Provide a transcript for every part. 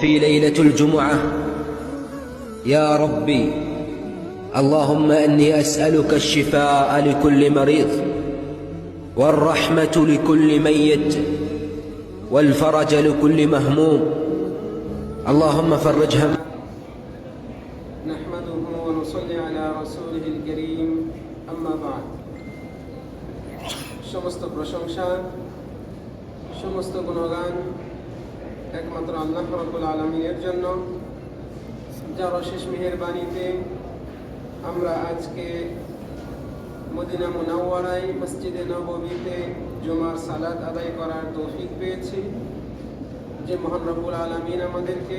في ليلة الجمعة يا ربي اللهم أني أسألك الشفاء لكل مريض والرحمة لكل ميت والفرج لكل مهموم اللهم فرج هم نحمده ونصلي على رسوله الكريم أما بعد সমস্ত প্রশংসা সমস্ত গুণগান একমাত্র আল্লাহ রাব্বুল আলামিনের জন্য, যার অশেষ মেহেরবানিতে আমরা আজকে মদিনা মুনাওয়ারায় মসজিদে নববীতে জুমার সালাত আদায় করার তৌফিক পেয়েছি। যে মহান রব্বুল আলামিন আমাদেরকে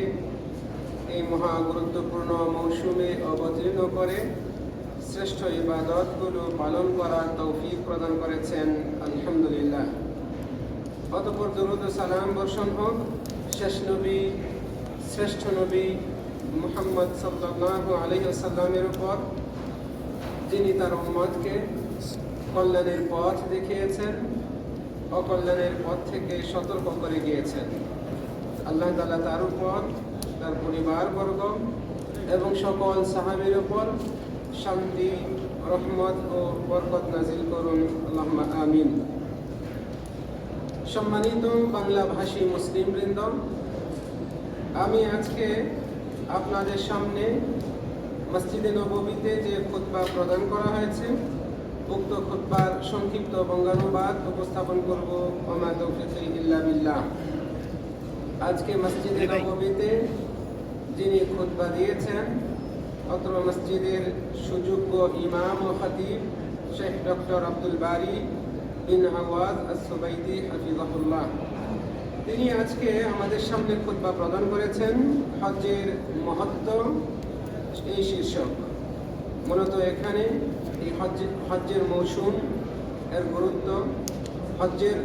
এই মহা গুরুত্বপূর্ণ মৌসুমে অবতীর্ণ করে শ্রেষ্ঠ ইবাদতগুলো পালন করার তৌফিক প্রদান করেছেন, আলহামদুলিল্লাহ। অতঃপর দরুদ ও সালাম বর্ষণ হোক শেষ নবী শ্রেষ্ঠ নবী মুহাম্মদ সাল্লাল্লাহু আলাইহি ওয়াসাল্লামের উপর, যিনি তার উম্মতকে কল্যাণের পথ দেখিয়েছেন, অকল্যাণের পথ থেকে সতর্ক করে গিয়েছেন। আল্লাহ তাআলা তার উপর, তার পরিবারবর্গ এবং সকল সাহাবীর উপর শান্তি, রহমত ও বরকত নাজিল করুন, আল্লাহুম্মা আমিন। সম্মানিত বাংলাভাষী মুসলিম বৃন্দ, আমি আজকে আপনাদের সামনে মসজিদে নববীতে যে খুতবা প্রদান করা হয়েছে, উক্ত খুতবার সংক্ষিপ্ত বঙ্গানুবাদ উপস্থাপন করব। ওমা তৌফিকি ইল্লা বিল্লাহ। আজকে মসজিদে নববীতে যিনি খুতবা দিয়েছেন, অত্র মসজিদের সুযোগ্য ইমাম ও খতিব শেখ ডক্টর আব্দুল বারী বিন আওয়াজ আস-সুবাইদি হাফিজাহুল্লাহ। তিনি আজকে আমাদের সামনে খুতবা প্রদান করেছেন হজ্জের মহত্ব এই শীর্ষক। মূলত এখানে এই হজ্জের মৌসুম এর গুরুত্ব, হজ্জের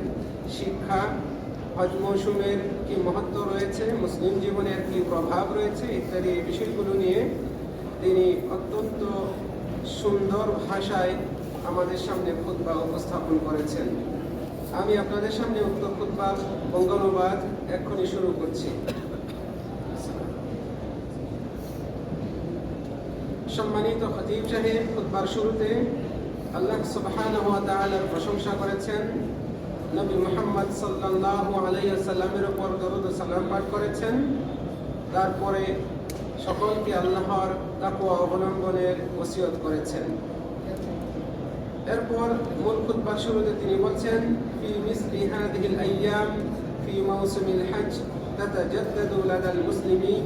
শিক্ষা, হজ মৌসুমের কি মহত্ব রয়েছে, মুসলিম জীবনের কি প্রভাব রয়েছে ইত্যাদি এই বিষয়গুলো নিয়ে তিনি অত্যন্ত সুন্দর ভাষায় আমাদের সামনে খুতবা উপস্থাপন করেছেন। আমি আপনাদের সামনে উক্ত খুতবার বঙ্গানুবাদ এক্ষুনি শুরু করছি। সম্মানিত খতিব সাহেব খুতবার শুরুতে আল্লাহ সুবহানাহু ওয়া তাআলার প্রশংসা করেছেন, নবী মুহাম্মদ সাল্লাল্লাহু আলাইহি ওয়াসাল্লামের উপর দরুদ ও সালাম পাঠ করেছেন। তারপরে সকলকে আল্লাহর তাকওয়া অবলম্বনের ওসিয়ত করেছেন। এরপর মূল খুতবার শুরুতে তিনি বলছেন, ফি মিসলি হাযিহিল আইয়াম ফি মাওসিমিল হজ তাতাজাদ্দাদু লাদাল মুসলিমিন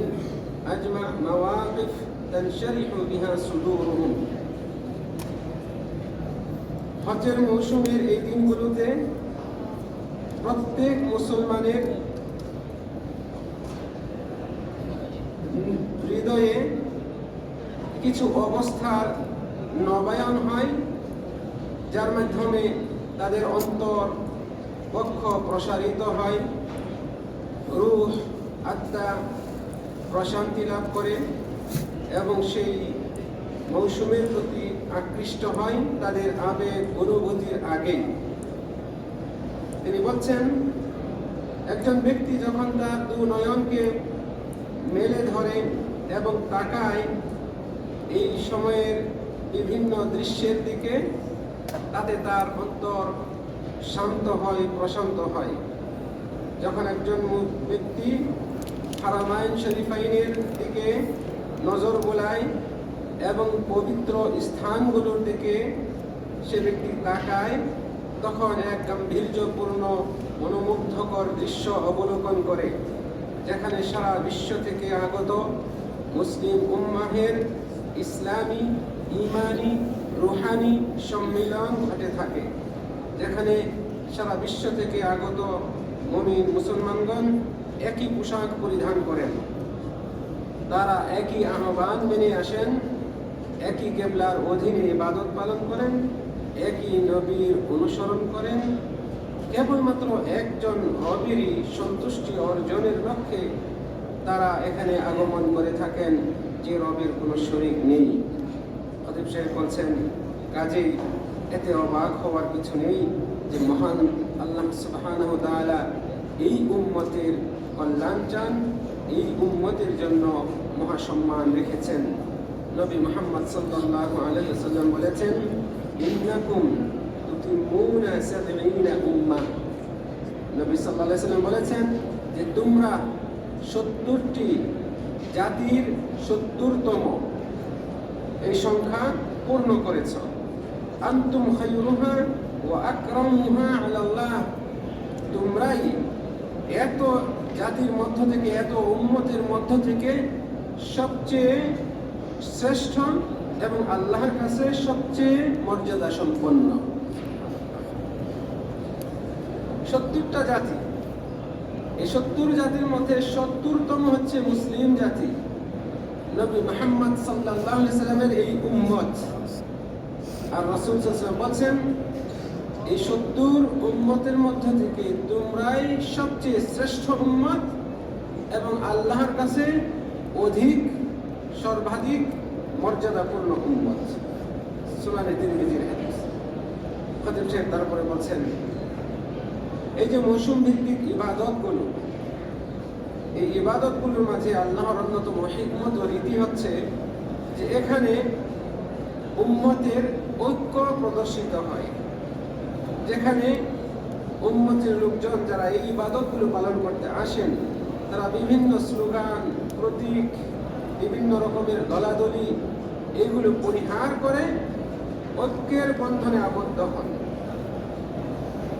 আজমা মাওয়াকিফ তানশরিহু বিহা সুদুরুহুম। হজের মৌসুমের এই দিনগুলোতে প্রত্যেক মুসলমানের হৃদয়ে কিছু অবস্থার নবায়ন হয়, যার মাধ্যমে তাদের অন্তর বক্ষ প্রসারিত হয়, রূহ আত্মা প্রশান্তি লাভ করে এবং সেই মৌসুমের প্রতি আকৃষ্ট হয় তাদের আবেগ অনুভূতির আগেই। তিনি বলছেন, একজন ব্যক্তি যখন তার দু নয়নকে মেলে ধরে এবং তাকায় এই সময়ের বিভিন্ন দৃশ্যের দিকে, তাতে তার অন্তর শান্ত হয়, প্রশান্ত হয়। যখন একজন ব্যক্তি হারামাইন শরীফাইনের দিকে নজর বোলায় এবং পবিত্র স্থানগুলোর দিকে সে ব্যক্তি তাকায়, তখন এক গাম্ভীর্যপূর্ণ মনোমুগ্ধকর দৃশ্য অবলোকন করে, যেখানে সারা বিশ্ব থেকে আগত মুসলিম উম্মাহের ইসলামী, ঈমানি, রুহানি সম্মিলন ঘটে থাকে, যেখানে সারা বিশ্ব থেকে আগত মুমিন মুসলমানগণ একই পোশাক পরিধান করেন, তারা একই আহ্বান মেনে আসেন, একই কিবলার অধীনে ইবাদত পালন করেন, একই নবীর অনুসরণ করেন। কেবলমাত্র একজন রবেরই সন্তুষ্টি অর্জনের লক্ষ্যে তারা এখানে আগমন করে থাকেন, যে রবের কোনো শরীক নেই। খতিব সাহেব বলছেন, কাজেই এতে অবাক হওয়ার কিছু নেই যে মহান আল্লাহ সুবহানাহু ওয়া তাআলা এই উম্মতের কল্যাণ চান এই উম্মতের জন্য মহাসম্মান রেখেছেন। নবী মুহাম্মদ সাল্লাল্লাহু আলাইহি ওয়াসাল্লাম বলেছেন, ইন্নাকুম তুতিম্মুনা সাবঈনা উম্মাহ। নবী সাল্লাল্লাহু আলাইহি ওয়াসাল্লাম বলেছেন যে তোমরা 70টি জাতির 70তম এই সংখ্যা পূর্ণ করেছ। আনতুম খায়রুহা ওয়া আকরামুহা আলাল্লাহ। তোমরাই এত জাতির মধ্য থেকে, এত উম্মতের মধ্য থেকে সবচেয়ে শ্রেষ্ঠ এবং আল্লাহর কাছে সবচেয়ে মর্যাদা সম্পন্ন। 70টা জাতি, এই 70 জাতির মধ্যে 70তম হচ্ছে মুসলিম জাতি, নবী মুহাম্মদ সাল্লাল্লাহু আলাইহি সাল্লামের এই উম্মত। আর রাসূল সাল্লাল্লাহু আলাইহি ওয়াসাল্লাম বলেন, এই 70 উম্মতের মধ্য থেকে তোমরাই সবচেয়ে শ্রেষ্ঠ উম্মত এবং আল্লাহর কাছে অধিক সর্বাধিক মর্যাদাপূর্ণ উম্মত। সুনানে তিরমিজির হাদিস। খতিব সাহেব তারপরে বলছেন, এই যে মৌসুম ভিত্তিক ইবাদতগুলো, এই ইবাদতগুলোর মাঝে আল্লাহর অন্যতম হিকমত ও রীতি হচ্ছে যে এখানে উম্মতের ঐক্য প্রদর্শিত হয়। যেখানে উম্মতের লোকজন যারা এই ইবাদতগুলো পালন করতে আসেন, তারা বিভিন্ন স্লোগান, প্রতীক, বিভিন্ন রকমের দলাদলি এগুলো পরিহার করে ঐক্যের বন্ধনে আবদ্ধ হন।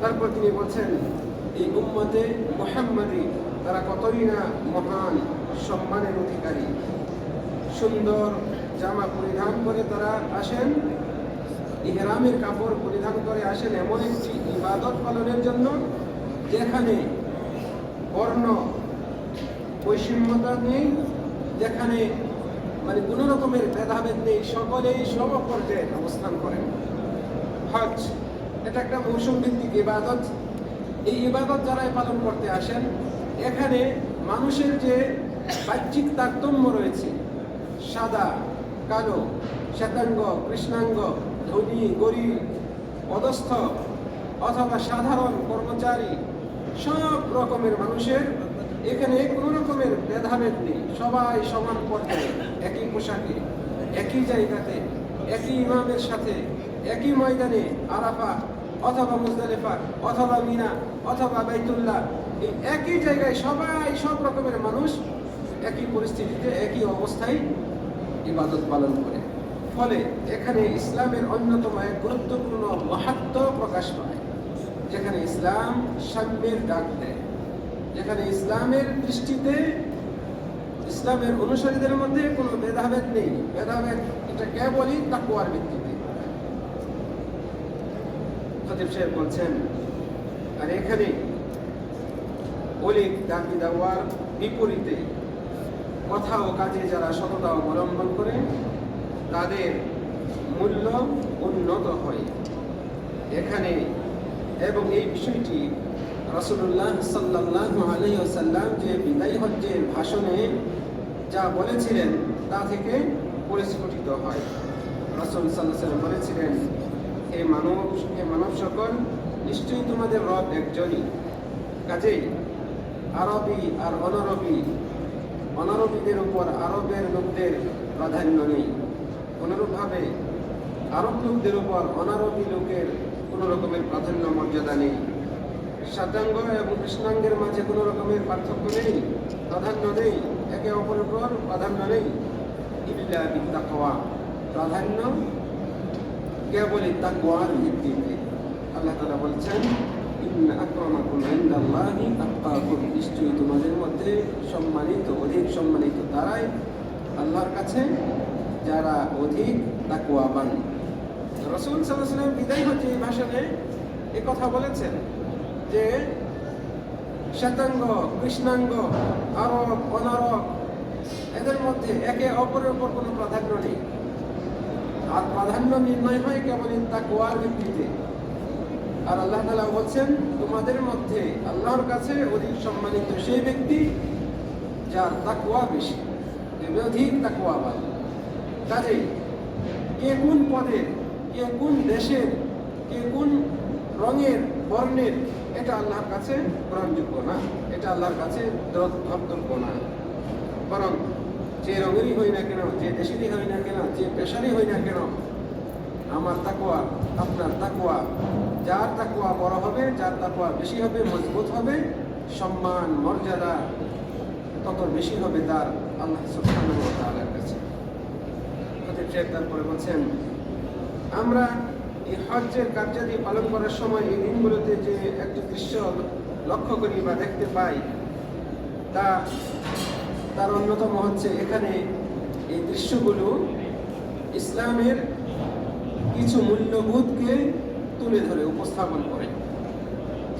তারপর তিনি বলছেন, এই উম্মতে মুহাম্মাদি তারা কতই না মহান সম্মানের অধিকারী। সুন্দর জামা পরিধান করে তারা আসেন, ইহরামের কাপড় পরিধান করে আসেন এমন একটি ইবাদত পালনের জন্য যেখানে বর্ণ বৈষম্যতা নেই, যেখানে মানে কোনো রকমের ভেদাভেদ নেই, সকলেই সম পর্যায়ে অবস্থান করেন। হজ এটা একটা মৌসুম ভিত্তিক ইবাদত। এই ইবাদত যারাই পালন করতে আসেন, এখানে মানুষের যে বাহ্যিক তারতম্য রয়েছে, সাদা কালো, শ্বেতাঙ্গ কৃষ্ণাঙ্গ, ধনী গরিব, পদস্থ অথবা সাধারণ কর্মচারী, সব রকমের মানুষের এখানে কোনো রকমের ভেদাভেদ নেই। সবাই সমান পর্যায়ে, একই পোশাকে, একই জায়গাতে, একই ইমামের সাথে, একই ময়দানে, আরাফা অথবা মুজদালিফা অথবা মিনা অথবা বাইতুল্লাহ, এই একই জায়গায় সবাই সব রকমের মানুষ একই পরিস্থিতিতে, একই অবস্থায় ইবাদত পালন করে। ফলে এখানে ইসলামের অন্যতম এক গুরুত্বপূর্ণ মাহাত্ম্য প্রকাশ পায়, যেখানে ইসলাম সাম্যের ডাক দেয়, যেখানে ইসলামের দৃষ্টিতে ইসলামের অনুসারীদের মধ্যে কোনো ভেদাভেদ নেই। ভেদাভেদ এটা কেবলই তাকওয়ার ভিত্তিতে। খতিব সাহেব বলছেন, আর এখানে অলিক দাবি দাওয়ার বিপরীতে কথা ও কাজে যারা সততা অবলম্বন করে তাদের মূল্য উন্নত হয় এখানে। এবং এই বিষয়টি রাসূলুল্লাহ সাল্লাল্লাহু আলাইহি ওয়াসাল্লাম যে বিদায় হজ্জের ভাষণে যা বলেছিলেন তা থেকে পরিস্ফুটিত হয়। রাসূল সাল্লাল্লাহু আলাইহি ওয়াসাল্লাম বলেছিলেন, হে মানব সকল, নিশ্চয়ই তোমাদের রব একজনই। কাজেই আরবি আর অনারবীদের উপর আরবের লোকদের প্রাধান্য নেই। অনুরূপভাবে আরব লোকদের উপর অনারবী লোকের কোনো রকমের প্রাধান্য মর্যাদা নেই। শ্বেতাঙ্গ এবং কৃষ্ণাঙ্গের মাঝে কোনো রকমের পার্থক্য নেই, প্রাধান্য নেই, একে অপরের উপর প্রাধান্য নেই। ইল্লা বিত্তাকওয়া, প্রাধান্য কেবলই তাকওয়ার ভিত্তিতে। আল্লাহ তাআলা বলছেন, ইন্না আকরামাকুম ইনদাল্লাহি আতকাকুম, নিশ্চয়ই তোমাদের মধ্যে সম্মানিত, অধিক সম্মানিত তারাই আল্লাহর কাছে যারা অধিক তাকওয়াবান। রাসূল সাল্লাল্লাহু আলাইহি ওয়াসাল্লাম বিদায় হজ্জে এই ভাষণে এই কথা বলেছেন যে শ্বেতাঙ্গ কৃষ্ণাঙ্গ, আরব অনারব, এদের মধ্যে একে অপরের উপর কোনো প্রাধান্য নেই। আর প্রাধান্য নির্ণয় হয় কেবল তাকওয়ার ভিত্তিতে। আর আল্লাহ তাআলা বলছেন, তোমাদের মধ্যে আল্লাহর কাছে অধিক সম্মানিত সেই ব্যক্তি যার তাকওয়া বেশি, যে অধিক তাকওয়াবান। কাজেই কে কোন পদের, কে কোন দেশের, কে কোন রঙের, বর্ণের, এটা আল্লাহর কাছে গ্রহণযোগ্য না, এটা আল্লাহর কাছে ধর্তব্য না। বরং যে রঙেরই হই না কেন, যে দেশেরই হই না কেন, যে পেশারই হই না কেন, আমার তাকওয়া, আপনার তাকওয়া, যার তাকওয়া বড় হবে, যার তাকওয়া বেশি হবে, মজবুত হবে, সম্মান মর্যাদা তত বেশি হবে তার আল্লাহ সুবহানাহু ওয়া তাআলার কাছে। খতিব সাহেব তারপরে বলছেন, আমরা এই হজ্জের কার্যাদি পালন করার সময় এই দিনগুলোতে যে একটা দৃশ্য লক্ষ্য করি বা দেখতে পাই, তার অন্যতম হচ্ছে এখানে এই দৃশ্যগুলো ইসলামের কিছু মূল্যবোধকে তুলে ধরে উপস্থাপন করে।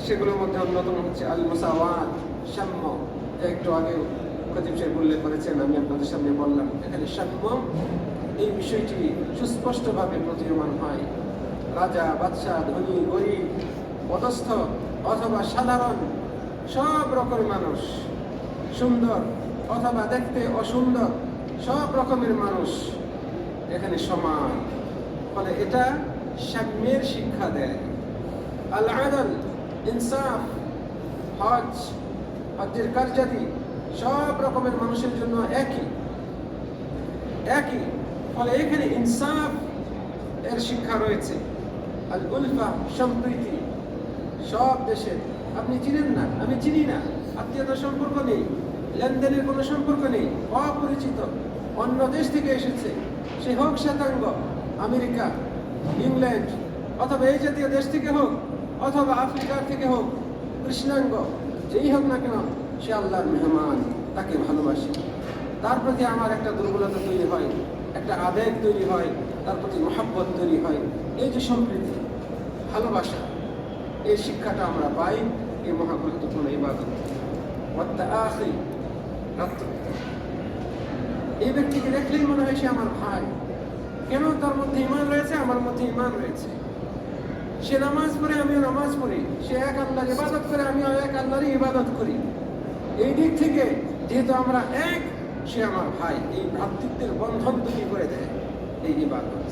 সেগুলোর মধ্যে অন্যতম হচ্ছে আল মুসাওয়াত, সাম্য, যা একটু আগে খতিব সাহেব উল্লেখ করেছেন, আমি আপনাদের সামনে বললাম। এখানে সাম্য এই বিষয়টি সুস্পষ্টভাবে প্রতীয়মান হয়। রাজা, বাদশাহ, ধনী, গরিব, পদস্থ অথবা সাধারণ সব রকমের মানুষ, সুন্দর অথবা দেখতে অসুন্দর সব রকমের মানুষ এখানে সমান। ফলে এটা সাম্যের শিক্ষা দেয়। আল আদল, ইনসাফ, হজ্জের কার্যাদি সব রকমের মানুষের জন্য একই। ফলে এখানে ইনসাফ এর শিক্ষা রয়েছে। আল উলফা, সম্প্রীতি, সব দেশে আপনি চিনেন না, আমি চিনি না, আত্মীয়তার সম্পর্ক নেই, লেনদেনের কোনো সম্পর্ক নেই, অপরিচিত অন্য দেশ থেকে এসেছে, সে হোক শ্বেতাঙ্গ, আমেরিকা, ইংল্যান্ড অথবা এই জাতীয় দেশ থেকে হোক, অথবা আফ্রিকার থেকে হোক, কৃষ্ণাঙ্গ, যেই হোক না কেন, সে আল্লাহর মেহমান, তাকে ভালোবাসি। তার প্রতি আমার একটা দুর্বলতা তৈরি হয়, একটা আবেগ তৈরি হয়, তার প্রতি মহাব্বত তৈরি হয়। এই যে সম্প্রীতি, ভালোবাসা, এই শিক্ষাটা আমরা পাই এই মহা গুরুত্বপূর্ণ ইবাদত। এই ব্যক্তিকে দেখলেই মনে হয় সে আমার ভাই। কেন? তার মধ্যে ঈমান রয়েছে, আমার মধ্যে ঈমান রয়েছে। সে নামাজ পড়ে, আমিও নামাজ পড়ি। সে এক আল্লাহর ইবাদত করে, আমিও এক আল্লাহরই ইবাদত করি। এই দিক থেকে যেহেতু আমরা এক, সে আমার ভাই। এই ভ্রাতৃত্বের বন্ধন তৈরি করে দেয় এই ইবাদত।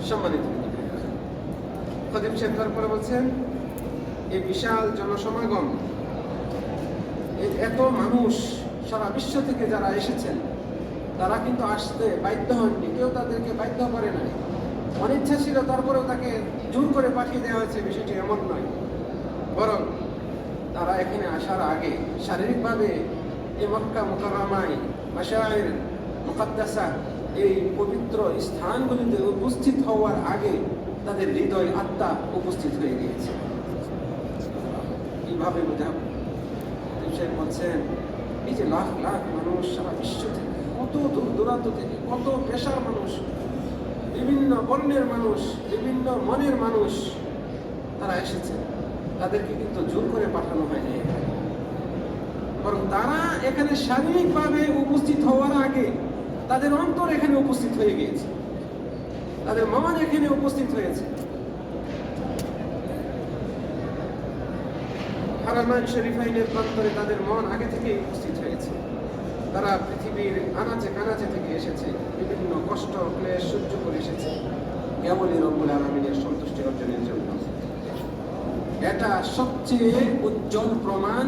সম্মানিত খতিব সাহেব তারপরে বলছেন, এই বিশাল জনসমাগম, এত মানুষ সারা বিশ্ব থেকে যারা এসেছেন, তারা কিন্তু আসতে বাধ্য হননি, কেউ তাদেরকে বাধ্য করে নাই। অনিচ্ছা ছিল, তারপরেও তাকে জোর করে পাঠিয়ে দেওয়া হয়েছে, বিষয়টি এমন নয়। বরং তারা এখানে আসার আগে শারীরিকভাবে এই মক্কা মুকাররমায়, মাশায়ের মুকাদ্দাসা, এই পবিত্র স্থানগুলিতে উপস্থিত হওয়ার আগে তাদের হৃদয়, আত্মা উপস্থিত হয়ে গিয়েছে। কিভাবে বোঝাবো? বলছেন, এই যে লাখ লাখ মানুষ সারা বিশ্ব থেকে, কত দূর দূরান্ত থেকে, কত পেশার মানুষ, বিভিন্ন বর্ণের মানুষ, বিভিন্ন মনের মানুষ, তারা এসেছে। তাদেরকে কিন্তু জোর করে পাঠানো হয়নি এখানে, বরং তারা এখানে শারীরিকভাবে উপস্থিত হওয়ার আগে তাদের অন্তর এখানে উপস্থিত হয়ে গিয়েছে, তাদের মন এখানে উপস্থিত হয়েছে। হারামাইন শরীফাইনের প্রান্তরে তাদের মন আগে থেকেই উপস্থিত হয়েছে। তারা পৃথিবীর আনাচে কানাচে থেকে এসেছে, বিভিন্ন কষ্ট ক্লেশ সহ্য করে এসেছে কেবলই রব্বুল আলামিনের সন্তুষ্টি অর্জনের জন্য। এটা সবচেয়ে উজ্জ্বল প্রমাণ,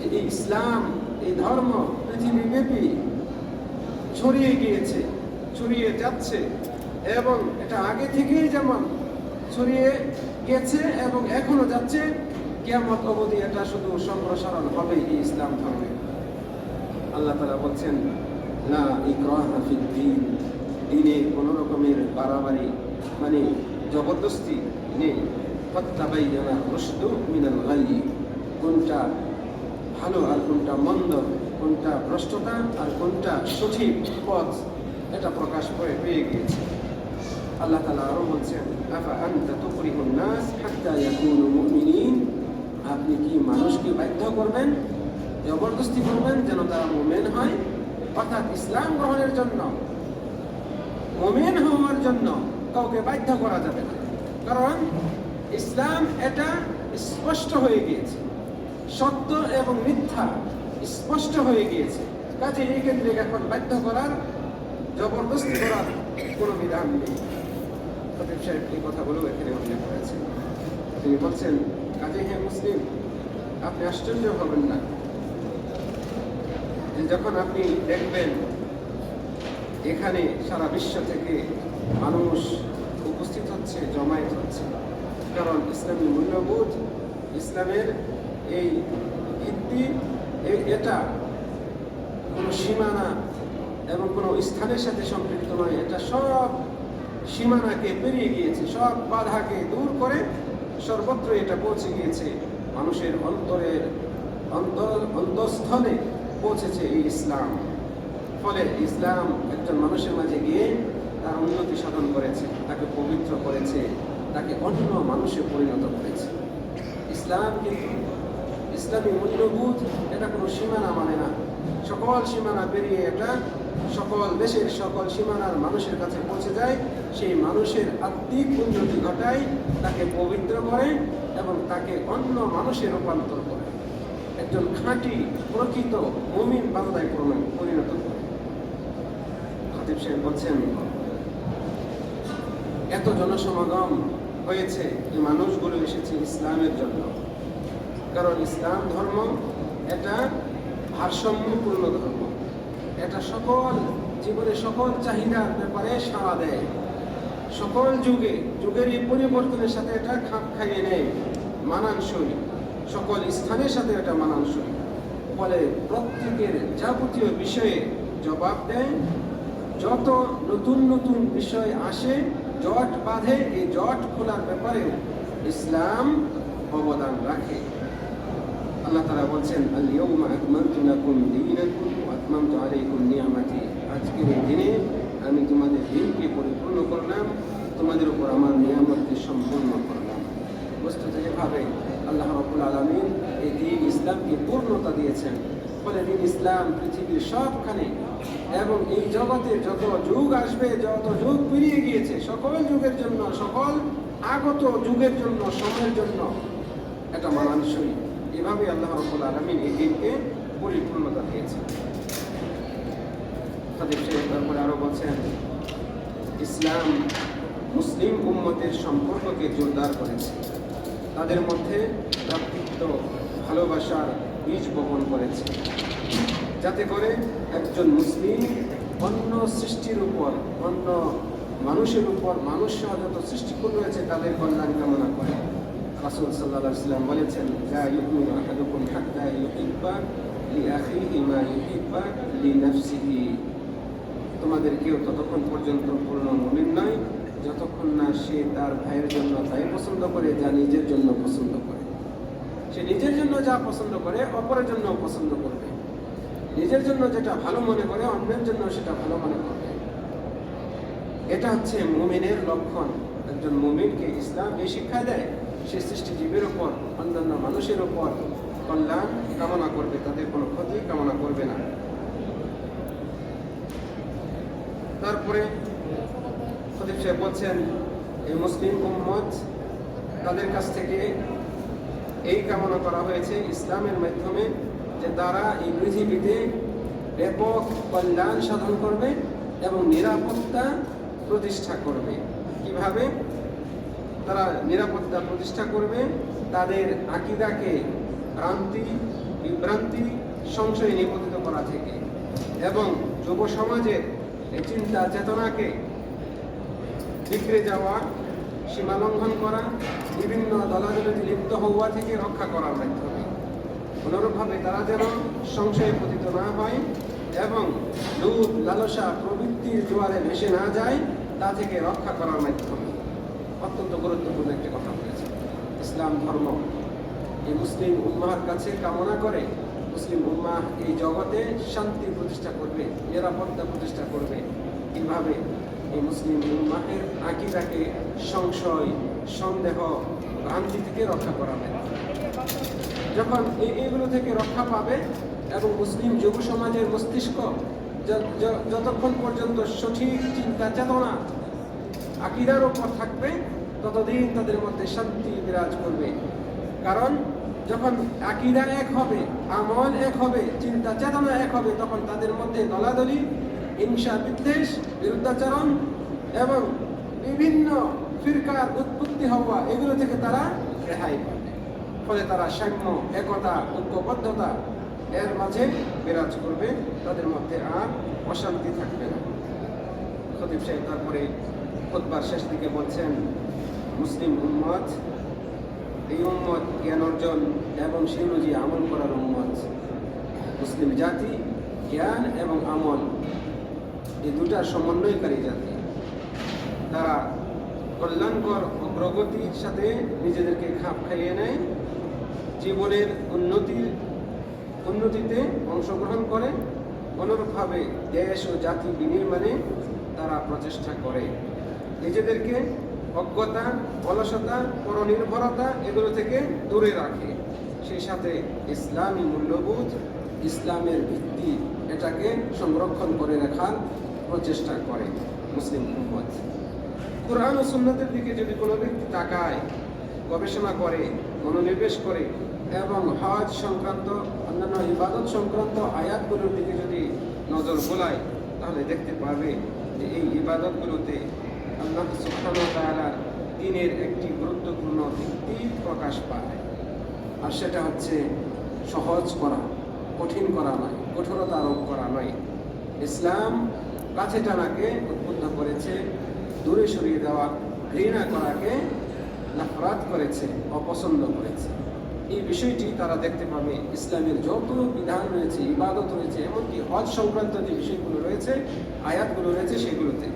এই ইসলাম, এই ধর্ম পৃথিবীব্যাপী ছড়িয়ে গিয়েছে, ছড়িয়ে যাচ্ছে, এবং এটা আগে থেকেই যেমন ছড়িয়ে গেছে এবং এখনো যাচ্ছে, কিয়ামত অবধি এটা শুধু সম্প্রসারণ হবে এই ইসলাম ধর্মে। আল্লাহ তাআলা বলছেন, লা ইকরাহা ফিদ্দীন, দ্বীনে কোনো রকমের বাড়াবাড়ি মানে জবরদস্তি নেই। ক্বাদ তাবায়্যানা রুশদু মিনাল গায়য়্যি, কোনটা ভালো আর কোনটা মন্দ, কোনটা ভ্রষ্টতা আর কোনটা সঠিক পথ, এটা প্রকাশ পেয়ে গিয়েছে। আল্লাহ তাআলা আরো বলছেন, আফা আনতা তুকরিহুন নাস হাত্তা ইয়াকুনু মুমিনিন, আপনি কি মানুষকে বাধ্য করবেন, জবরদস্তি করবেন যেন তারা মুমিন হয়? অর্থাৎ ইসলাম গ্রহণের জন্য, মুমিন হওয়ার জন্য কাউকে বাধ্য করা যাবে না, কারণ ইসলাম এটা স্পষ্ট হয়ে গিয়েছে, সত্য এবং মিথ্যা স্পষ্ট হয়ে গিয়েছে। কাজে এই ক্ষেত্রে এখন বাধ্য করার, জবরদস্তি করার কোনো বিধান নেই। খতিব সাহেব এই কথাগুলো এখানে উল্লেখ করেছেন। তিনি বলছেন, কাজে হে মুসলিম, আপনি আশ্চর্য হবেন না যে যখন আপনি দেখবেন এখানে সারা বিশ্ব থেকে মানুষ উপস্থিত হচ্ছে, জমায়েত হচ্ছে, কারণ ইসলামী মূল্যবোধ, ইসলামের এই ভিত্তি, এটা কোনো সীমানা এবং কোনো স্থানের সাথে সম্পৃক্ত নয়। এটা সব সীমানাকে পেরিয়ে গিয়েছে, সব বাধাকে দূর করে সর্বত্র এটা পৌঁছে গিয়েছে, মানুষের অন্তঃস্থলে পৌঁছেছে এই ইসলাম। ফলে ইসলাম একজন মানুষের মাঝে গিয়ে তার উন্নতি সাধন করেছে, তাকে পবিত্র করেছে, তাকে অন্য মানুষে পরিণত করেছে। ইসলাম কিন্তু ইসলামী মূল্যবোধ এটা কোনো সীমানা মানে না, সকল সীমানা পেরিয়ে এটা সকল দেশের সকল সীমানার মানুষের কাছে পৌঁছে যায়, সেই মানুষের আত্মিক উন্নতি ঘটায়, তাকে পবিত্র করে এবং তাকে অন্য মানুষে রূপান্তর করে, একজন খাঁটি প্রকৃত মুমিন বান্দায় পরিণত করে। খতিব সাহেব বলছেন, এত জনসমাগম হয়েছে, এই মানুষগুলো এসেছে ইসলামের জন্য, কারণ ইসলাম ধর্ম এটা ভারসাম্যপূর্ণ ধর্ম, এটা সকল জীবনে সকল চাহিদার ব্যাপারে সাড়া দেয়, সকল যুগের এই পরিবর্তনের সাথে এটা খাপ খাইয়ে নেয়, মানানসই, সকল স্থানের সাথে এটা মানানসই। ফলে প্রত্যেকের যাবতীয় বিষয়ে জবাব দেয়, যত নতুন নতুন বিষয় আসে, জট বাঁধে, এই জট খোলার ব্যাপারে ইসলাম অবদান রাখে। আল্লাহ তাআলা বলছেন, আল-ইয়াউমা আকমালতু লাকুম দীনাকুম ওয়া আতমামতু আলাইকুম নি'মাতি, আজকের এই দিনে আমি তোমাদের দিনকে পরিপূর্ণ করলাম, তোমাদের উপর আমার নিয়ামতকে সম্পূর্ণ করলাম। বস্তুত যেভাবে আল্লাহ রাব্বুল আলামিন এই দিন ইসলামকে পূর্ণতা দিয়েছেন, ফলে দিন ইসলাম পৃথিবীর সবখানে এবং এই জগতে যত যুগ আসবে, যত যুগ পেরিয়ে গিয়েছে, সকল যুগের জন্য, সকল আগত যুগের জন্য, সময়ের জন্য এটা মানানসই। এভাবে আল্লাহ রাব্বুল আলামিন এই দিনকে পরিপূর্ণতা দিয়েছেন। তারপরে আরো বলছেন, ইসলাম মুসলিম উম্মতের সম্পর্ককে জোরদার করেছে, তাদের মধ্যে ভ্রাতৃত্ব ভালোবাসার বীজ বপন করেছে, যাতে করে একজন মুসলিম অন্য সৃষ্টির উপর, অন্য মানুষের উপর, মানুষ সহ যত সৃষ্টিকুল রয়েছে তাদের কল্যাণ কামনা করে। রাসূল সাল্লাল্লাহু আলাইহি ওয়াসাল্লাম বলেছেন, লা ইউমিনু আহাদুকুম হাত্তা ইউহিব্বা লিআখিহি মা ইউহিব্বা লিনাফসিহি, তোমাদের কেউ ততক্ষণ পর্যন্ত পূর্ণ মুমিন নয় যতক্ষণ না সে তার ভাইয়ের জন্য তাই পছন্দ করে যা নিজের জন্য পছন্দ করে। সে নিজের জন্য যা পছন্দ করে অপরের জন্য পছন্দ করবে, নিজের জন্য যেটা ভালো মনে করে অন্যের জন্য সেটা ভালো মনে করবে। এটা হচ্ছে মুমিনের লক্ষণ। একজন মুমিনকে ইসলাম এই শিক্ষা দেয়, সে সৃষ্টিজীবীর উপর, অন্যান্য মানুষের উপর কল্যাণ কামনা করবে, তাদের কোনো ক্ষতি কামনা করবে না। তারপরে খতিব সাহেব বলছেন, এই মুসলিম উম্মত তাদের কাছ থেকে এই কামনা করা হয়েছে ইসলামের মাধ্যমে যে তারা এই পৃথিবীতে ব্যাপক কল্যাণ সাধন করবে এবং নিরাপত্তা প্রতিষ্ঠা করবে। কিভাবে তারা নিরাপত্তা প্রতিষ্ঠা করবে? তাদের আকীদাকে ভ্রান্তি, বিভ্রান্তি, সংশয়ে নিপতিত করা থেকে এবং যুব সমাজের এই চিন্তা চেতনাকে বিগড়ে যাওয়া, সীমা লঙ্ঘন করা, বিভিন্ন দলাদলিতে লিপ্ত হওয়া থেকে রক্ষা করার মাধ্যমে। অনুরূপভাবে তারা যেন সংশয়ে পতিত না হয় এবং লোভ, লালসা প্রবৃত্তির জোয়ারে ভেসে না যায়, তা থেকে রক্ষা করার মাধ্যমে। অত্যন্ত গুরুত্বপূর্ণ একটি কথা বলেছে। ইসলাম ধর্ম এই মুসলিম উম্মাহর কাছে কামনা করে, মুসলিম উম্মাহ এই জগতে শান্তি প্রতিষ্ঠা করবে, নিরাপত্তা প্রতিষ্ঠা করবে। কিভাবে? এই মুসলিম উম্মাহের আকীদাকে সংশয়, সন্দেহ, ভ্রান্তি থেকে রক্ষা করা হবে। যখন এইগুলো থেকে রক্ষা পাবে এবং মুসলিম যুব সমাজের মস্তিষ্ক যতক্ষণ পর্যন্ত সঠিক চিন্তা চেতনা আকীদার উপর থাকবে, ততদিন তাদের মধ্যে শান্তি বিরাজ করবে। কারণ যখন আকীদা এক হবে, আমল এক হবে, চিন্তা চেতনা এক হবে, তখন তাদের মধ্যে দলাদলি, হিংসা, বিদ্বেষ, বিরুদ্ধাচরণ এবং বিভিন্ন ফিরকার উৎপত্তি হওয়া, এগুলো থেকে তারা রেহাই পাবে। ফলে তারা সাম্য, একতা, ঐক্যবদ্ধতা এর মাঝে বিরাজ করবে, তাদের মধ্যে আর অশান্তি থাকবে না। খতিব সাহেব তারপরে খুতবার শেষ দিকে বলছেন, মুসলিম উম্মত, এই উম্মত জ্ঞান অর্জন এবং সেই অনুযায়ী আমল করার উম্মত। মুসলিম জাতি জ্ঞান এবং আমল এই দুটার সমন্বয়কারী জাতি। তারা কল্যাণকর অগ্রগতির সাথে নিজেদেরকে খাপ খাইয়ে নেয়, জীবনের উন্নতিতে অংশগ্রহণ করে, অনুরূপভাবে দেশ ও জাতি বিনির্মাণে তারা প্রচেষ্টা করে। নিজেদেরকে অজ্ঞতা, অলসতা, পরনির্ভরতা এগুলো থেকে দূরে রাখে। সেই সাথে ইসলামী মূল্যবোধ, ইসলামের ভিত্তি এটাকে সংরক্ষণ করে রাখার প্রচেষ্টা করে মুসলিম উম্মত। কুরআন ও সুন্নাতের দিকে যদি কোনো ব্যক্তি তাকায়, গবেষণা করে, মনোনিবেশ করে এবং হজ সংক্রান্ত অন্যান্য ইবাদত সংক্রান্ত আয়াতগুলোর দিকে যদি নজর বোলায়, তাহলে দেখতে পাবে যে এই ইবাদতগুলোতে আল্লাহ সুবহানাহু ওয়া তাআলা দ্বীনের একটি গুরুত্বপূর্ণ ভিত্তি প্রকাশ পায়। আর সেটা হচ্ছে সহজ করা, কঠিন করা নয়, কঠোরতা আরোপ করা নয়। ইসলাম কাছে টানাকে উদ্বুদ্ধ করেছে, দূরে সরিয়ে দেওয়া, ঘৃণা করাকে নাফরাত করেছে, অপছন্দ করেছে। এই বিষয়টি তারা দেখতে পাবে ইসলামের যত বিধান রয়েছে, ইবাদত রয়েছে, এমনকি হজ সংক্রান্ত যে বিষয়গুলো রয়েছে, আয়াতগুলো রয়েছে, সেগুলোতে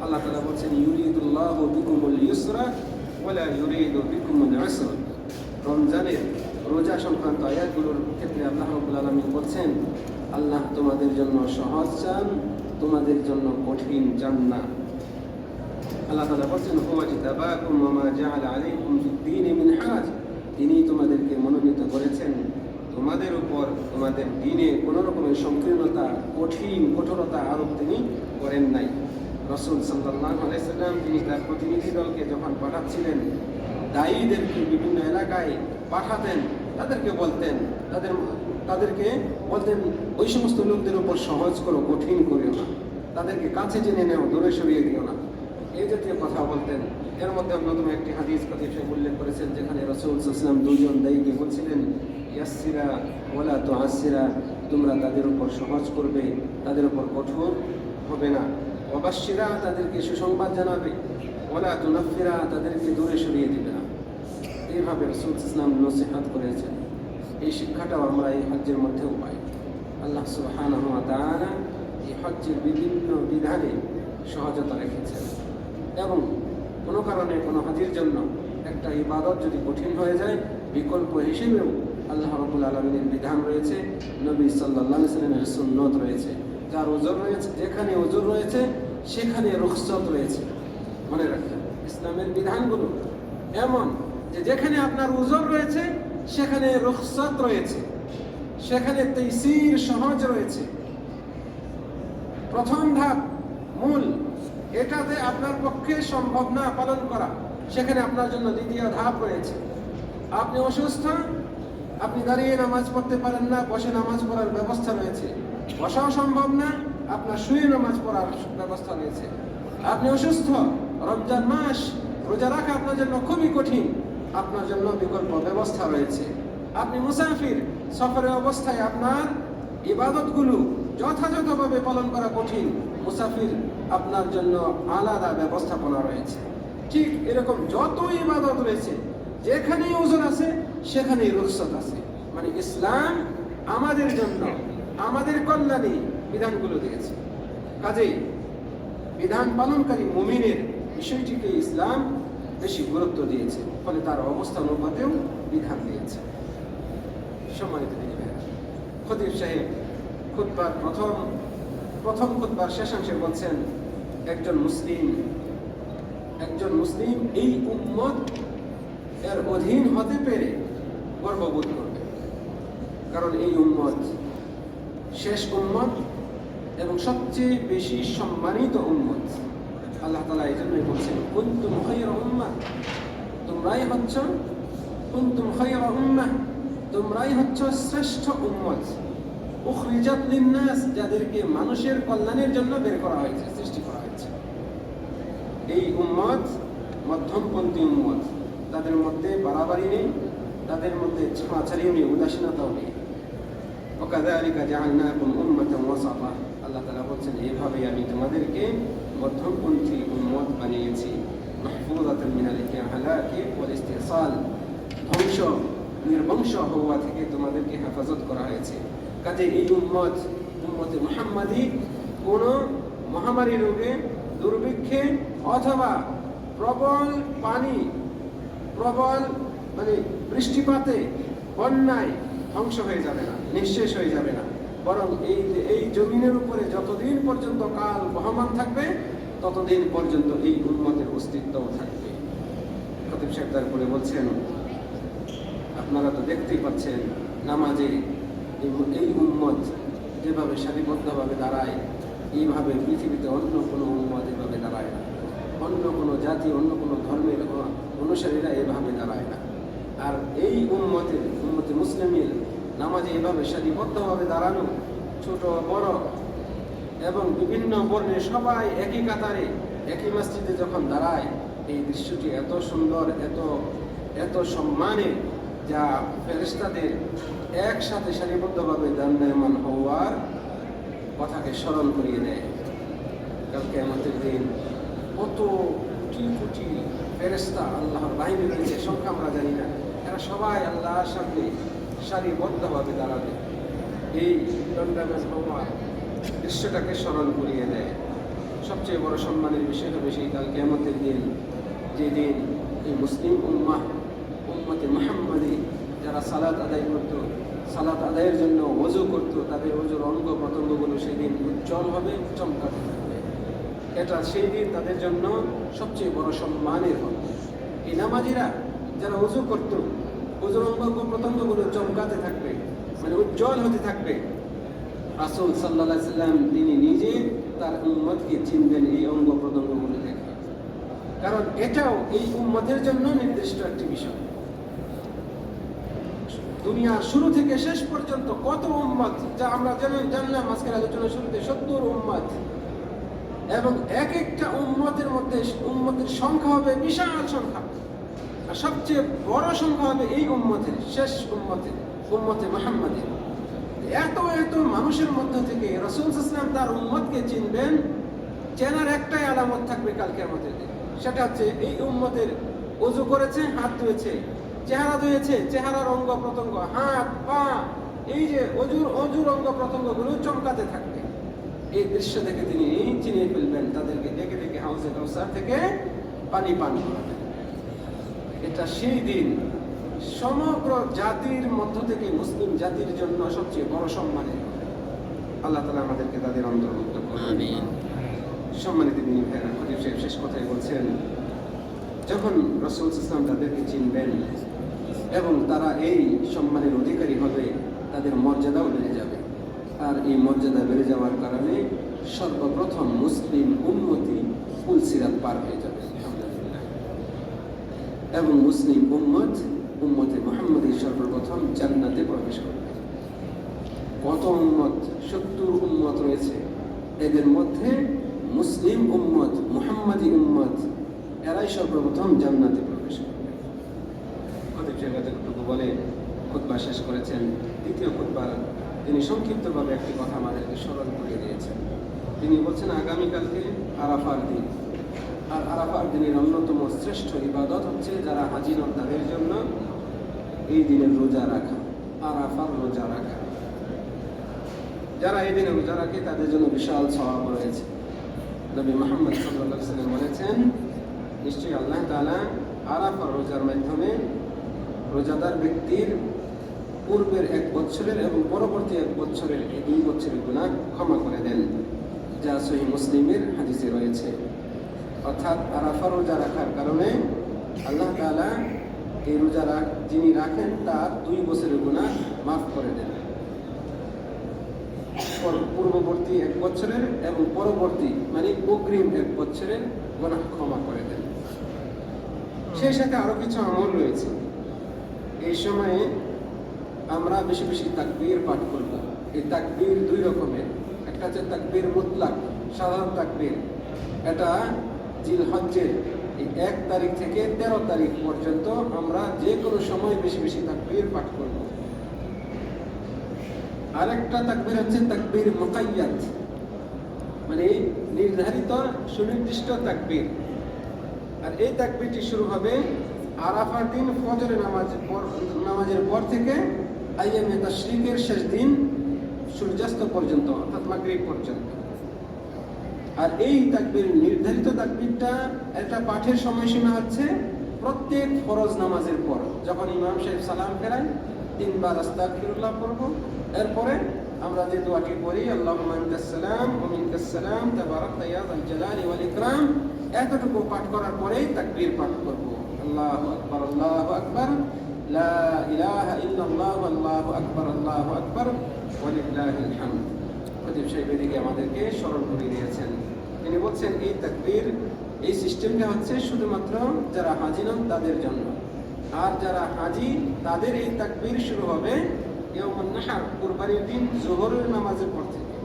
আল্লাহ তাআলা বলছেন, ইউরিদুল্লাহু বিকুমুল ইউসরা ওয়ালা ইউরিদু বিকুমুল উসরা। রমজানের রোজা সংক্রান্ত আয়াতগুলোর ক্ষেত্রে আল্লাহ রাব্বুল আলামিন বলছেন, আল্লাহ তোমাদের জন্য সহজ চান, তোমাদের জন্য কঠিন চান না। আল্লাহ তাআলা বলছেন, হুয়া ইজতাবাকুম ওয়া মা জাআলা আলাইকুম ফিদ-দীনি মিন হারাজ। তিনি তোমাদেরকে মনোনীত করেছেন, তোমাদের উপর তোমাদের দ্বীনে কোনো রকমের সংকীর্ণতা, কঠোরতা আরোপ তিনি করেন নাই। রাসূল সাল্লাল্লাহু আলাইহি সাল্লাম তিনি তার প্রতিনিধি দলকে যখন পাঠাচ্ছিলেন, দায়ীদেরকে বিভিন্ন এলাকায় পাঠাতেন, তাদেরকে বলতেন ওই সমস্ত লোকদের উপর সহজ করো, কঠিন করিও না, তাদেরকে কাছে টেনে নেও, দূরে সরিয়ে দিও না, এই জাতীয় কথা বলতেন। এর মধ্যে অন্যতম একটি হাদিস কথা উল্লেখ করেছেন, যেখানে রাসূল সাল্লাল্লাহু আলাইহি ওয়াসাল্লাম দুজন দায়ীকে বলছিলেন, ইয়াসসিরা ওয়ালা তুআসসিরা, তোমরা তাদের উপর সহজ করবে, তাদের উপর কঠোর হবে না। ওয়াবাশশিরা, তাদেরকে সুসংবাদ জানাবে, ওয়ালা তুনাফিরা, তাদেরকে দূরে সরিয়ে দিবে না। এইভাবে রাসূল সাল্লাল্লাহু আলাইহি ওয়াসাল্লাম নসিহত করেছেন। এই শিক্ষাটাও আমরা এই হজ্জের মধ্যেও পাই। আল্লাহ সুবহানাহু ওয়া তাআলা এই হজ্জের বিভিন্ন বিধানে সহজতা রেখেছেন, এবং কোনো কারণে কোনো হাজির জন্য একটা ইবাদত যদি কঠিন হয়ে যায়, বিকল্প হিসেবেও আল্লাহ রাব্বুল আলামিনের বিধান রয়েছে, নবী সাল্লাল্লাহু আলাইহি ওয়াসাল্লামের সুন্নত রয়েছে। যার ওজর রয়েছে, যেখানে ওজর রয়েছে সেখানে রুখসত রয়েছে। মনে রাখবেন, ইসলামের বিধানগুলো এমন যে যেখানে আপনার ওজর রয়েছে সেখানে রুখসত রয়েছে, সেখানে তাইসির, সহজ রয়েছে। প্রথম ধাপ মূল, এটাতে আপনার পক্ষে সম্ভব না পালন করা, সেখানে আপনার জন্য দ্বিতীয় ধাপ রয়েছে। আপনি অসুস্থ, আপনি দাঁড়িয়ে নামাজ পড়তে পারেন না, বসে নামাজ পড়ার ব্যবস্থা রয়েছে। বসাও সম্ভব না, আপনার শুয়ে নামাজ পড়ার ব্যবস্থা রয়েছে। আপনি অসুস্থ, রমজান মাস রোজা রাখা আপনার জন্য খুবই কঠিন, আপনার জন্য বিকল্প ব্যবস্থা রয়েছে। আপনি মুসাফির, সফরের অবস্থায় আপনার ইবাদতগুলো যথাযথভাবে পালন করা কঠিন, মুসাফির আপনার জন্য আলাদা ব্যবস্থাপনা রয়েছে। ঠিক এরকম যত ইবাদত রয়েছে, যেখানেই ওজর আছে সেখানেই রুখসত আছে। মানে ইসলাম আমাদের জন্য, আমাদের কল্যাণে বিধানগুলো দিয়েছে। কাজেই বিধান পালনকারী মুমিনের বিষয়টিকে ইসলাম বেশি গুরুত্ব দিয়েছে, ফলে তার অবস্থা অনুপাতেও বিধান দিয়েছে। সম্মানিত দিনী ভাইরা, খতিব সাহেব খুতবার প্রথম খুতবার শেষাংশে বলছেন, একজন মুসলিম এই উম্মত এর অধীন হতে পেরে গর্ববোধ করবে, কারণ এই উম্মত শেষ উম্মত এবং সবচেয়ে বেশি সম্মানিত উম্মত। আল্লাহ তাআলা এই জন্যই বলছেন, কুনতুম খায়রা উম্মাহ, তোমরাই হচ্ছ শ্রেষ্ঠ উম্মত, উখরিজাত লিন-নাস, যাদেরকে মানুষের কল্যাণের জন্য বের করা হয়েছে, সৃষ্টি করা হয়েছে। এই উম্মত মধ্যমপন্থী উম্মত, তাদের মধ্যে বাড়াবাড়ি নেই, তাদের মধ্যে ছাড়াছাড়িও নেই, উদাসীনতাও নেই। وكذلك جعلناكم أمة وسطا আল্লাহ তাআলা বলছেন এইভাবেই আমি তোমাদেরকে মধ্যমপন্থী উম্মত বানিয়েছি মাহফুজাতান মিনাল ইহলাকি ওয়াল ইস্তিসাল ধ্বংস নির্বংশ হওয়া থেকে তোমাদেরকে হেফাজত করা হয়েছে। কাজে এই উম্মতে মুহাম্মাদি কোনো মহামারী রোগে, দুর্ভিক্ষে অথবা প্রবল পানি, প্রবল বৃষ্টিপাতে, বন্যায় ধ্বংস হয়ে যাবে না, নিঃশেষ হয়ে যাবে না, বরং এই জমিনের উপরে যতদিন পর্যন্ত কাল বহমান থাকবে ততদিন পর্যন্ত এই উম্মতের অস্তিত্বও থাকবে। খতিব সাহেব তারপরে বলছেন, আপনারা তো দেখতেই পাচ্ছেন নামাজে এই উম্মত যেভাবে সারিবদ্ধভাবে দাঁড়ায়, এইভাবে পৃথিবীতে অন্য কোনো উম্মত এভাবে দাঁড়ায় না, অন্য কোনো জাতি, অন্য কোনো ধর্মের অনুসারীরা এভাবে দাঁড়ায় না। আর এই উম্মতে মুসলিমের নামাজে এভাবে সারিবদ্ধভাবে দাঁড়ানো, ছোট বড় এবং বিভিন্ন বর্ণের সবাই একই কাতারে একই মসজিদে যখন দাঁড়ায়, এই দৃশ্যটি এত সুন্দর, এত সম্মানের, যা ফেরেশতাদের একসাথে সারিবদ্ধভাবে দণ্ডায়মান হওয়ার কথাকে স্মরণ করিয়ে দেয়। কাল কিয়ামতের দিন কত কোটি কোটি ফেরেশতা, আল্লাহর বাহিনী রয়েছে, সংখ্যা আমরা জানি না, এরা সবাই আল্লাহর সামনে সারিবদ্ধভাবে দাঁড়াবে। এই দণ্ডায়মান হওয়ার দৃশ্যটাকে স্মরণ করিয়ে দেয়। সবচেয়ে বড় সম্মানের বিষয় হবে সেই কাল কিয়ামতের দিন, যেদিন এই মুসলিম উম্মতে মুহাম্মাদি যারা সালাত আদায় করত, সালাত আদায়ের জন্য ওযু করত, তাদের ওযুর অঙ্গ প্রত্যঙ্গগুলো সেদিন উজ্জ্বল হবে, চমকাতে থাকবে। এটা সেই দিন তাদের জন্য সবচেয়ে বড় সম্মানের হবে। এই নামাজিরা যারা ওযু করত, ওযুর অঙ্গ প্রত্যঙ্গগুলো চমকাতে থাকবে, উজ্জ্বল হতে থাকবে। রাসূল সাল্লাল্লাহু আলাইহি সাল্লাম তিনি নিজে তার উম্মতকে চিনবেন এই অঙ্গ প্রত্যঙ্গগুলো দেখে, কারণ এটাও এই উম্মতের জন্য নির্দিষ্ট একটি বিষয়। দুনিয়ার শুরু থেকে শেষ পর্যন্ত কত উম্মত, যা আমরা জানলাম আজকের আলোচনার শুরুতে, 70 উম্মত, এবং এক একটা উম্মতের মধ্যে উম্মতের সংখ্যা হবে বিশাল সংখ্যা, আর সবচেয়ে বড় সংখ্যা হবে এই উম্মতের, শেষ উম্মতে মুহাম্মাদের। এত মানুষের মধ্য থেকে রাসূল সাল্লাল্লাহু আলাইহি ওয়াসাল্লাম তার উম্মতকে চিনবেন, চেনার একটাই আলামত থাকবে কাল কিয়ামতের দিন, সেটা হচ্ছে এই উম্মতের ওযু করেছে, হাত ধুয়েছে, চেহারা ধুয়েছে, চেহারার অঙ্গ প্রত্যঙ্গ, হাত পা, এই যে অজুর অঙ্গ প্রত্যঙ্গগুলো চমকাতে থাকবে। এই দৃশ্য দেখে তিনি চিনিয়ে ফেলবেন, তাদেরকে ডেকে ডেকে হাউজে কাউসার থেকে পানি পান করাবেন। এটা সেই দিন সমগ্র জাতির মধ্য থেকে মুসলিম জাতির জন্য সবচেয়ে বড় সম্মানের। আল্লাহ তাআলা আমাদেরকে তাদের অন্তর্ভুক্ত করুন, আমিন। সম্মানিত দিনী ভাইরা, খতিব সাহেব শেষ কথায় বলছেন, যখন রাসূল সাল্লাল্লাহু আলাইহি ওয়াসাল্লাম তাদেরকে চিনবেন এবং তারা এই সম্মানের অধিকারী হবে, তাদের মর্যাদাও বেড়ে যাবে। আর এই মর্যাদা বেড়ে যাওয়ার কারণে সর্বপ্রথম মুসলিম উম্মতি পুলসিরাত পার হয়ে যাবে, এবং মুসলিম উম্মতে মুহাম্মাদি সর্বপ্রথম জান্নাতে প্রবেশ করবে। কত উম্মত, 70 উম্মত রয়েছে, এদের মধ্যে মুসলিম উম্মত, মুহাম্মাদি উম্মত, এরাই সর্বপ্রথম জান্নাতে প্রবেশ করবে। খতিব সাহেব এতটুকু বলে খুতবা শেষ করেছেন। দ্বিতীয় খুতবার তিনি সংক্ষিপ্তভাবে একটি কথা আমাদেরকে স্মরণ করিয়ে দিয়েছেন। তিনি বলছেন, আগামীকালকে আরাফার দিন, আর আরাফার দিনের অন্যতম শ্রেষ্ঠ ইবাদত হচ্ছে যারা হাজী নন তাদের জন্য এই দিনের রোজা রাখা, আরাফার রোজা রাখা। যারা এই দিনে রোজা রাখে তাদের জন্য বিশাল সওয়াব রয়েছে। নবী মুহাম্মদ সাল্লাল্লাহু আলাইহি ওয়াসাল্লাম বলেছেন, নিশ্চয়ই আল্লাহ তাআলা আরাফার রোজার মাধ্যমে রোজাদার ব্যক্তির পূর্বের 1 বছরের এবং পরবর্তী 1 বছরের, এই 2 বছরের গুনাহ ক্ষমা করে দেন, যা সহিহ মুসলিমের হাদিসে রয়েছে। অর্থাৎ আরাফা রোজা রাখার কারণে আল্লাহ তাআলা এই রোজা যিনি রাখেন তার 2 বছরের গুনাহ মাফ করে দেন, পূর্ববর্তী 1 বছরের এবং পরবর্তী অগ্রিম 1 বছরের গুনাহ ক্ষমা করে দেন। সেই সাথে আরো কিছু আমল রয়েছে। এই সময়ে আমরা বেশি বেশি তাকবীর পাঠ করব। এই তাকবীর 2 রকমের, একটা হচ্ছে তাকবীর মুতলাক, সাধারণ তাকবীর, এটা জিলহজ্জের এই 1 তারিখ থেকে 13 তারিখ পর্যন্ত আমরা যে কোনো সময় বেশি বেশি তাকবীর পাঠ করব। আরেকটা তাকবীর হচ্ছে তাকবীর মুকাইয়াদ, মানে নির্ধারিত সুনির্দিষ্ট তাকবীর। আর এই তাকবীরটি শুরু হবে আরাফার দিন ফজরের নামাজের পর থেকে আইয়ামে তাশরিকের শেষ দিন সূর্যাস্ত পর্যন্ত, অর্থাৎ মাগরিব পর্যন্ত। আর এই তাকবীর, নির্ধারিত তাকবীরটা একটা পাঠের সময়সীমা হচ্ছে প্রত্যেক ফরজ নামাজের পর। যখন ইমাম সাহেব সালাম ফেরায় 3 বার আস্তাগফিরুল্লাহ পড়ব, এরপরে আমরা যে দোয়াটি পড়ি আল্লাহুম্মা আনতাস সালাম ওয়া মিনকাস সালাম তাবারাকতা ইয়া যাল জালালি ওয়াল ইকরাম, এতটুকু পাঠ করার পরেই তাকবীর পাঠ করব। আল্লাহু আকবার, লা ইলাহা ইল্লাল্লাহ, আল্লাহু আকবার ওয়ালিল্লাহিল হামদ। খতিব সাহেব এদিকে আমাদেরকে স্মরণ করে দিয়েছেন। তিনি বলছেন এই তাকবীর, এই সিস্টেমটা হচ্ছে শুধুমাত্র যারা হাজি নন তাদের জন্য। আর যারা হাজি তাদের এই তাকবীর শুরু হবে ইয়াউমুন নাহর, কুরবানির দিন জোহরের নামাজের পর থেকে,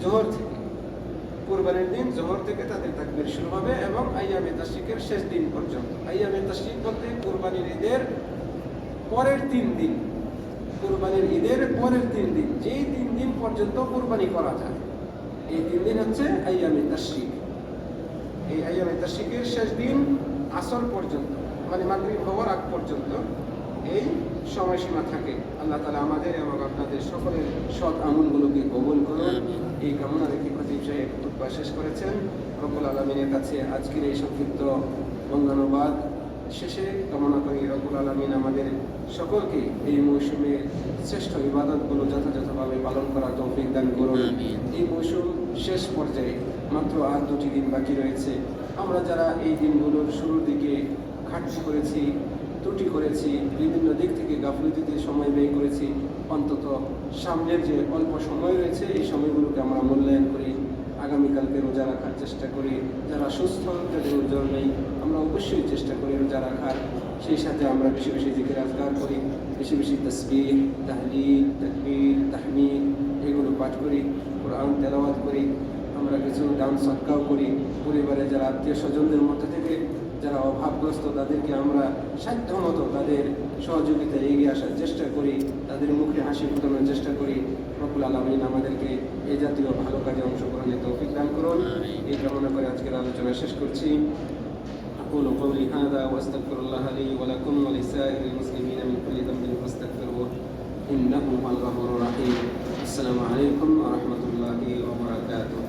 জোহর থেকে, কুরবানির দিন জোহর থেকে তাদের তাকবীর শুরু হবে এবং আইয়ামে তাশরিকের শেষ দিন পর্যন্ত। আইয়ামে তাশরিক বলতে কুরবানির ঈদের পরের 3 দিন, কুরবানির ঈদের পরের 3 দিন, যেই 3 দিন পর্যন্ত কুরবানি করা যায়, এই 3 দিন হচ্ছে আইয়ামে তাশরিক। এই আইয়ামে তাশরিকের শেষ দিন আসর পর্যন্ত, মানে মাগরিব হওয়ার আগ পর্যন্ত এই সময়সীমা থাকে। আল্লাহ তাআলা আমাদের এবং আপনাদের সকলের সৎ আমলগুলোকে কবুল করুন, এই কামনা রেখে খতিব সাহেব খুতবা শেষ করেছেন। রব্বুল আলামিনের কাছে আজকের এই সংক্ষিপ্ত বঙ্গানুবাদ শেষে কামনা করি রব্বুল আলামিন আমাদের সকলকে এই মৌসুমে শ্রেষ্ঠ ইবাদতগুলো যথাযথভাবে পালন করার তৌফিক দান করুন। এই মৌসুম শেষ পর্যায়ে, মাত্র আর 2টি দিন বাকি রয়েছে। আমরা যারা এই দিনগুলোর শুরুর দিকে ঘাটতি করেছি, ত্রুটি করেছি, বিভিন্ন দিক থেকে গাফলতিতে সময় ব্যয় করেছি, অন্তত সামনের যে অল্প সময় রয়েছে এই সময়গুলোকে আমরা মূল্যায়ন করি, আগামীকালকে রোজা রাখার চেষ্টা করি। যারা সুস্থ, যাদের ওজন নেই, আমরা অবশ্যই চেষ্টা করি রোজা রাখার। সেই সাথে আমরা বেশি বেশি জিকির আজকার করি, বেশি বেশি তাসবিহ, তাহলিল, তাকবীর, তাহমিদ এগুলো পাঠ করি, কোরআন তেলাওয়াত করি। আমরা কিছু দান সদকাও করি। পরিবারে যারা আত্মীয় স্বজনদের মধ্যে থেকে যারা অভাবগ্রস্ত তাদেরকে আমরা সাধ্যমতো তাদের সহযোগিতায় এগিয়ে আসার চেষ্টা করি, তাদের মুখে হাসি ফোটানোর চেষ্টা করি। রব্বুল আলামিন আমাদেরকে এই জাতীয় ভালো কাজে অংশগ্রহণের তৌফিক দান করুন। এই কামনা করে আজকের আলোচনা শেষ করছি। أقول قولي هذا وأستغفر الله لي ولكم ولسائر المسلمين من كل ذنب فاستغفروه إنه هو الغفور الرحيم. السلام عليكم ورحمة الله وبركاته.